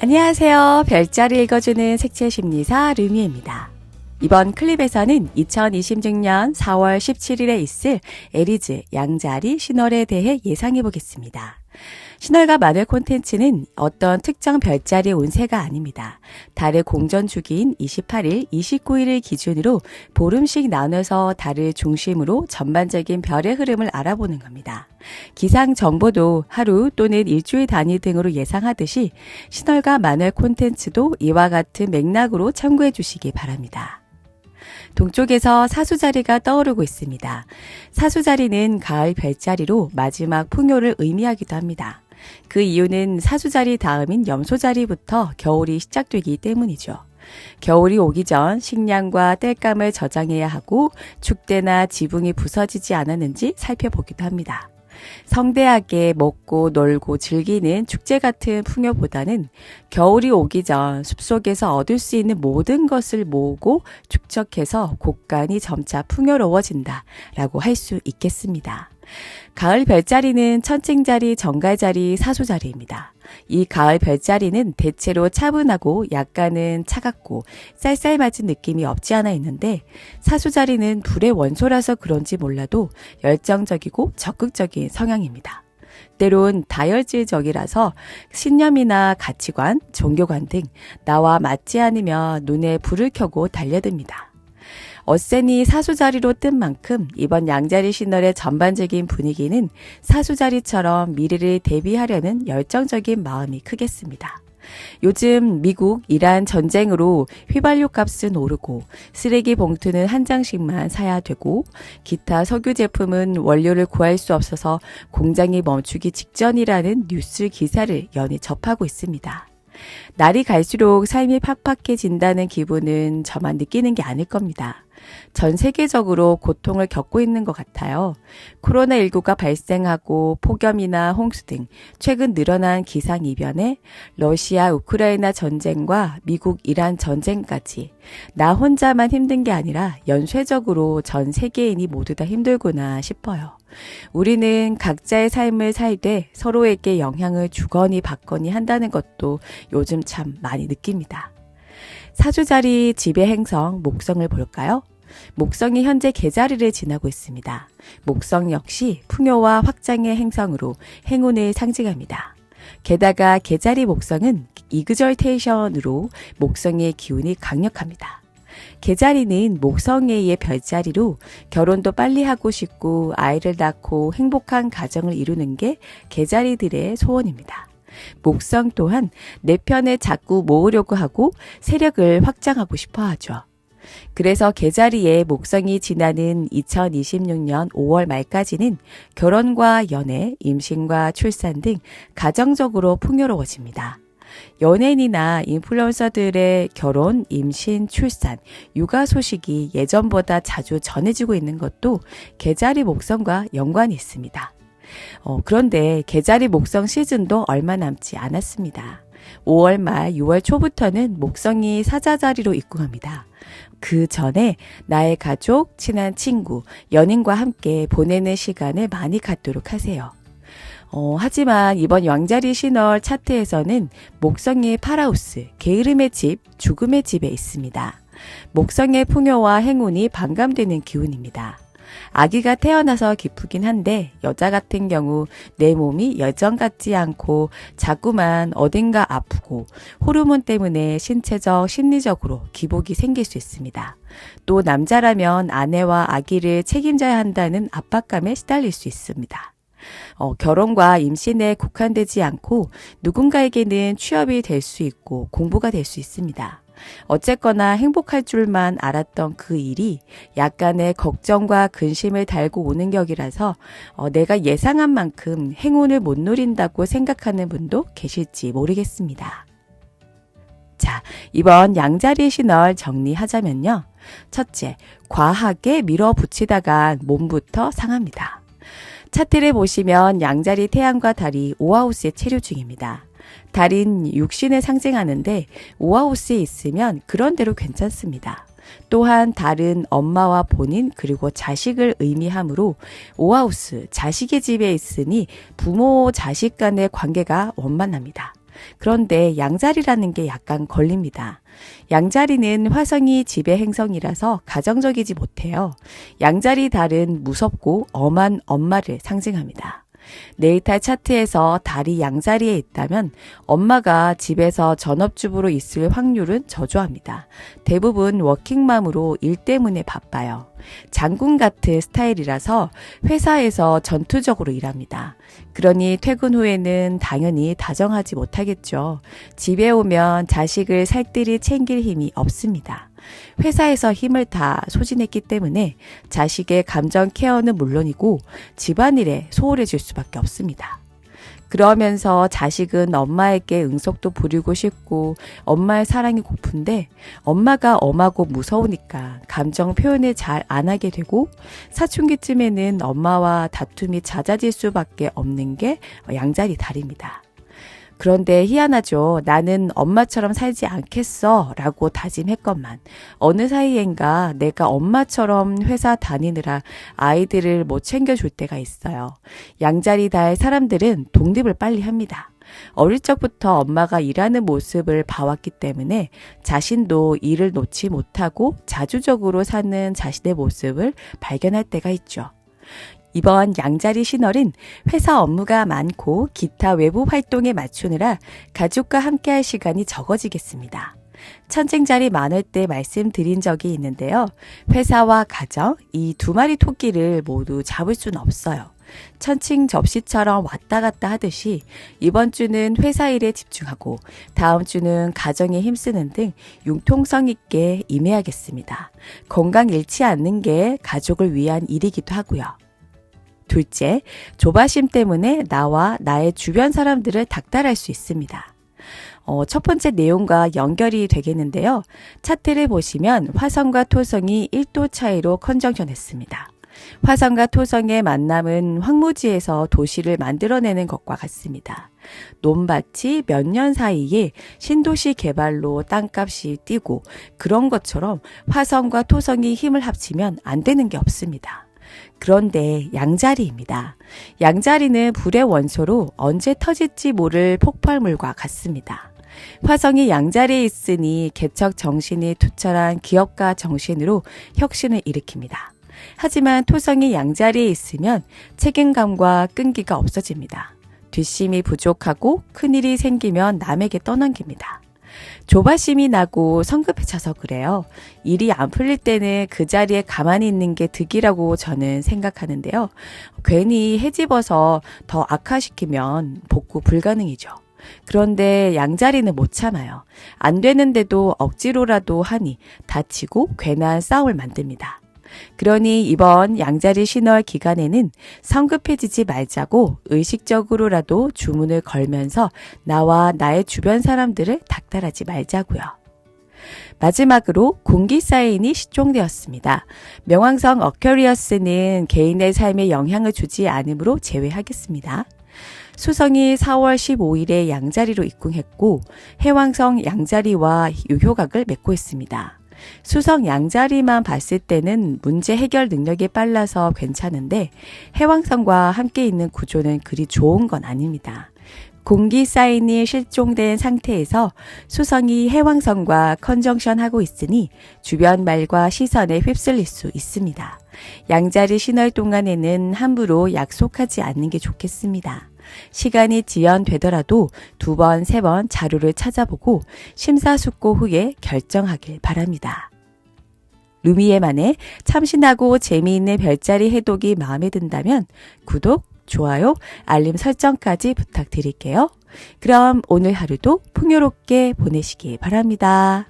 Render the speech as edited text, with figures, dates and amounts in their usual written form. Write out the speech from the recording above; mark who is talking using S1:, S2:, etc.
S1: 안녕하세요. 별자리 읽어주는 색채심리사 르미입니다. 이번 클립에서는 2026년 4월 17일에 있을 에리즈 양자리 신월에 대해 예상해 보겠습니다. 신월과 마늘 콘텐츠는 어떤 특정 별자리의 운세가 아닙니다. 달의 공전 주기인 28일, 29일을 기준으로 보름씩 나눠서 달을 중심으로 전반적인 별의 흐름을 알아보는 겁니다. 기상 정보도 하루 또는 일주일 단위 등으로 예상하듯이 신월과 마늘 콘텐츠도 이와 같은 맥락으로 참고해 주시기 바랍니다. 동쪽에서 사수자리가 떠오르고 있습니다. 사수자리는 가을 별자리로 마지막 풍요를 의미하기도 합니다. 그 이유는 사수자리 다음인 염소자리부터 겨울이 시작되기 때문이죠. 겨울이 오기 전 식량과 땔감을 저장해야 하고 축대나 지붕이 부서지지 않았는지 살펴보기도 합니다. 성대하게 먹고 놀고 즐기는 축제 같은 풍요보다는 겨울이 오기 전 숲속에서 얻을 수 있는 모든 것을 모으고 축적해서 곳간이 점차 풍요로워진다 라고 할 수 있겠습니다. 가을 별자리는 천칭자리, 정갈자리, 사수자리입니다. 이 가을 별자리는 대체로 차분하고 약간은 차갑고 쌀쌀맞은 느낌이 없지 않아 있는데 사수자리는 불의 원소라서 그런지 몰라도 열정적이고 적극적인 성향입니다. 때론 다혈질적이라서 신념이나 가치관, 종교관 등 나와 맞지 않으면 눈에 불을 켜고 달려듭니다. 어센이 사수자리로 뜬 만큼 이번 양자리 신월의 전반적인 분위기는 사수자리처럼 미래를 대비하려는 열정적인 마음이 크겠습니다. 요즘 미국, 이란 전쟁으로 휘발유 값은 오르고 쓰레기 봉투는 한 장씩만 사야 되고 기타 석유 제품은 원료를 구할 수 없어서 공장이 멈추기 직전이라는 뉴스 기사를 연일 접하고 있습니다. 날이 갈수록 삶이 팍팍해진다는 기분은 저만 느끼는 게 아닐 겁니다. 전 세계적으로 고통을 겪고 있는 것 같아요. 코로나19가 발생하고 폭염이나 홍수 등 최근 늘어난 기상이변에 러시아 우크라이나 전쟁과 미국 이란 전쟁까지 나 혼자만 힘든 게 아니라 연쇄적으로 전 세계인이 모두 다 힘들구나 싶어요. 우리는 각자의 삶을 살되 서로에게 영향을 주거니 받거니 한다는 것도 요즘 참 많이 느낍니다. 사주자리 지배 행성 목성을 볼까요? 목성이 현재 개자리를 지나고 있습니다. 목성 역시 풍요와 확장의 행성으로 행운을 상징합니다. 게다가 개자리 목성은 이그절테이션으로 목성의 기운이 강력합니다. 개자리는 목성의 별자리로 결혼도 빨리 하고 싶고 아이를 낳고 행복한 가정을 이루는 게 개자리들의 소원입니다. 목성 또한 내 편을 자꾸 모으려고 하고 세력을 확장하고 싶어 하죠. 그래서 개자리에 목성이 지나는 2026년 5월 말까지는 결혼과 연애, 임신과 출산 등 가정적으로 풍요로워집니다. 연예인이나 인플루언서들의 결혼, 임신, 출산, 육아 소식이 예전보다 자주 전해지고 있는 것도 개자리 목성과 연관이 있습니다. 그런데 개자리 목성 시즌도 얼마 남지 않았습니다. 5월 말 6월 초부터는 목성이 사자자리로 입궁합니다. 그 전에 나의 가족, 친한 친구, 연인과 함께 보내는 시간을 많이 갖도록 하세요. 하지만 이번 양자리 신월 차트에서는 목성의 파라우스, 게으름의 집, 죽음의 집에 있습니다. 목성의 풍요와 행운이 반감되는 기운입니다. 아기가 태어나서 기쁘긴 한데 여자 같은 경우 내 몸이 예전 같지 않고 자꾸만 어딘가 아프고 호르몬 때문에 신체적, 심리적으로 기복이 생길 수 있습니다. 또 남자라면 아내와 아기를 책임져야 한다는 압박감에 시달릴 수 있습니다. 결혼과 임신에 국한되지 않고 누군가에게는 취업이 될 수 있고 공부가 될 수 있습니다. 어쨌거나 행복할 줄만 알았던 그 일이 약간의 걱정과 근심을 달고 오는 격이라서 내가 예상한 만큼 행운을 못 누린다고 생각하는 분도 계실지 모르겠습니다. 자, 이번 양자리 신월 정리하자면요. 첫째, 과하게 밀어붙이다가 몸부터 상합니다. 차트를 보시면 양자리 태양과 달이 5하우스에 체류 중입니다. 달인 육신을 상징하는데 5하우스에 있으면 그런 대로 괜찮습니다. 또한 달은 엄마와 본인 그리고 자식을 의미하므로 5하우스 자식의 집에 있으니 부모 자식 간의 관계가 원만합니다. 그런데 양자리라는 게 약간 걸립니다. 양자리는 화성이 지배 행성이라서 가정적이지 못해요. 양자리 달은 무섭고 엄한 엄마를 상징합니다. 네이탈 차트에서 달이 양자리에 있다면 엄마가 집에서 전업주부로 있을 확률은 저조합니다. 대부분 워킹맘으로 일 때문에 바빠요. 장군 같은 스타일이라서 회사에서 전투적으로 일합니다. 그러니 퇴근 후에는 당연히 다정하지 못하겠죠. 집에 오면 자식을 살뜰히 챙길 힘이 없습니다. 회사에서 힘을 다 소진했기 때문에 자식의 감정 케어는 물론이고 집안일에 소홀해 질 수밖에 없습니다. 그러면서 자식은 엄마에게 응석도 부리고 싶고 엄마의 사랑이 고픈데 엄마가 엄하고 무서우니까 감정 표현을 잘 안 하게 되고 사춘기쯤에는 엄마와 다툼이 잦아질 수밖에 없는 게 양자리 달입니다. 그런데 희한하죠. 나는 엄마처럼 살지 않겠어 라고 다짐했건만 어느 사이엔가 내가 엄마처럼 회사 다니느라 아이들을 못 챙겨줄 때가 있어요. 양자리 달 사람들은 독립을 빨리 합니다. 어릴 적부터 엄마가 일하는 모습을 봐왔기 때문에 자신도 일을 놓지 못하고 자주적으로 사는 자신의 모습을 발견할 때가 있죠. 이번 양자리 신월은 회사 업무가 많고 기타 외부 활동에 맞추느라 가족과 함께할 시간이 적어지겠습니다. 천칭자리 많을 때 말씀드린 적이 있는데요. 회사와 가정, 이 두 마리 토끼를 모두 잡을 수는 없어요. 천칭 접시처럼 왔다 갔다 하듯이 이번 주는 회사 일에 집중하고 다음 주는 가정에 힘쓰는 등 융통성 있게 임해야겠습니다. 건강 잃지 않는 게 가족을 위한 일이기도 하고요. 둘째, 조바심 때문에 나와 나의 주변 사람들을 닥달할 수 있습니다. 첫 번째 내용과 연결이 되겠는데요. 차트를 보시면 화성과 토성이 1도 차이로 컨정션 했습니다. 화성과 토성의 만남은 황무지에서 도시를 만들어내는 것과 같습니다. 논밭이 몇 년 사이에 신도시 개발로 땅값이 뛰고 그런 것처럼 화성과 토성이 힘을 합치면 안 되는 게 없습니다. 그런데 양자리입니다. 양자리는 불의 원소로 언제 터질지 모를 폭발물과 같습니다. 화성이 양자리에 있으니 개척 정신이 투철한 기업가 정신으로 혁신을 일으킵니다. 하지만 토성이 양자리에 있으면 책임감과 끈기가 없어집니다. 뒷심이 부족하고 큰일이 생기면 남에게 떠넘깁니다. 조바심이 나고 성급해져서 그래요. 일이 안 풀릴 때는 그 자리에 가만히 있는 게 득이라고 저는 생각하는데요. 괜히 헤집어서 더 악화시키면 복구 불가능이죠. 그런데 양자리는 못 참아요. 안 되는데도 억지로라도 하니 다치고 괜한 싸움을 만듭니다. 그러니 이번 양자리 신월 기간에는 성급해지지 말자고 의식적으로라도 주문을 걸면서 나와 나의 주변 사람들을 닥달하지 말자고요. 마지막으로 공기 사인이 시종되었습니다. 명왕성 어큐리어스는 개인의 삶에 영향을 주지 않으므로 제외하겠습니다. 수성이 4월 15일에 양자리로 입궁했고 해왕성 양자리와 유효각을 맺고 있습니다. 수성 양자리만 봤을 때는 문제 해결 능력이 빨라서 괜찮은데 해왕성과 함께 있는 구조는 그리 좋은 건 아닙니다. 공기 사인이 실종된 상태에서 수성이 해왕성과 컨정션하고 있으니 주변 말과 시선에 휩쓸릴 수 있습니다. 양자리 신월 동안에는 함부로 약속하지 않는 게 좋겠습니다. 시간이 지연되더라도 2번, 3번 자료를 찾아보고 심사숙고 후에 결정하길 바랍니다. 루미에만의 참신하고 재미있는 별자리 해독이 마음에 든다면 구독, 좋아요, 알림 설정까지 부탁드릴게요. 그럼 오늘 하루도 풍요롭게 보내시기 바랍니다.